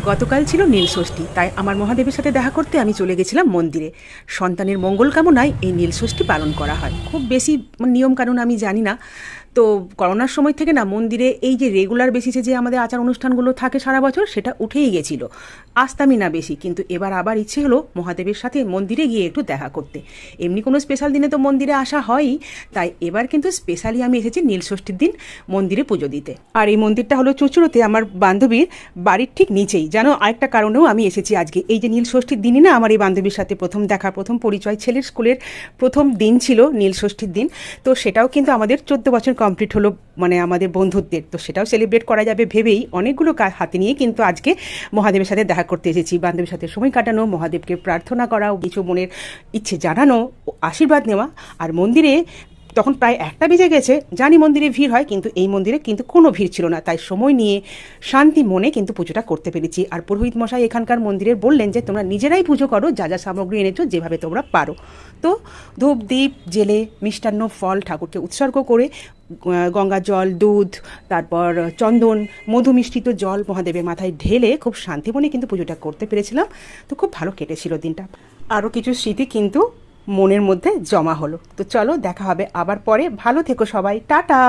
গতকাল ছিল নীলষষ্ঠী, তাই আমার মহাদেবের সাথে দেখা করতে আমি চলে গেছিলাম মন্দিরে। সন্তানের মঙ্গল কামনায় এই নীলষষ্ঠী পালন করা হয়। খুব বেশি নিয়মকানুন আমি জানি না, তো করোনার সময় থেকে না মন্দিরে এই যে রেগুলার বেসিসে যে আমাদের আচার অনুষ্ঠানগুলো থাকে সারা বছর, সেটা উঠেই গেছিল। আসতামই না বেশি, কিন্তু এবার আবার ইচ্ছে হলো মহাদেবের সাথে মন্দিরে গিয়ে একটু দেখা করতে। এমনি কোনো স্পেশাল দিনে তো মন্দিরে আসা হয়ই, তাই এবার কিন্তু স্পেশালি আমি এসেছি নীলষষ্ঠীর দিন মন্দিরে পুজো দিতে। আর এই মন্দিরটা হলো চুঁচুড়োতে, আমার বান্ধবীর বাড়ির ঠিক নিচেই। জানো, আরেকটা কারণেও আমি এসেছি আজকে। এই যে নীলষষ্ঠীর দিনই না আমার এই বান্ধবীর সাথে প্রথম দেখা, প্রথম পরিচয়। ছেলের স্কুলের প্রথম দিন ছিল নীলষষ্ঠীর দিন, তো সেটাও কিন্তু আমাদের 14 বছর কমপ্লিট হলো, মানে আমাদের বন্ধুত্বের। তো সেটাও সেলিব্রেট করা যাবে ভেবেই অনেকগুলো কাজ হাতে নিয়ে কিন্তু আজকে মহাদেবের সাথে দেখা করতে এসেছি। বান্ধবীর সাথে সময় কাটানো, মহাদেবকে প্রার্থনা করা, কিছু মনের ইচ্ছে জানানো, আশীর্বাদ নেওয়া। আর মন্দিরে তখন প্রায় 1টা বেজে গেছে। জানি মন্দিরে ভিড় হয়, কিন্তু এই মন্দিরে কিন্তু কোনো ভিড় ছিল না, তাই সময় নিয়ে শান্তি মনে কিন্তু পুজোটা করতে পেরেছি। আর পুরোহিত মশাই এখানকার মন্দিরের বললেন যে তোমরা নিজেরাই পুজো করো, যা যা সামগ্রী এনেছো যেভাবে তোমরা পারো। তো ধূপ দ্বীপ জেলে মিষ্টান্ন ফল ঠাকুরকে উৎসর্গ করে গঙ্গা জল, দুধ, তারপর চন্দন, মধু মিষ্টিত জল মহাদেবের মাথায় ঢেলে খুব শান্তি মনে কিন্তু পুজোটা করতে পেরেছিলাম। তো খুব ভালো কেটেছিল দিনটা। আরও কিছু স্মৃতি কিন্তু মনের মধ্যে জমা হলো। তো চলো দেখা হবে আবার পরে। ভালো থেকো সবাই, টাটা।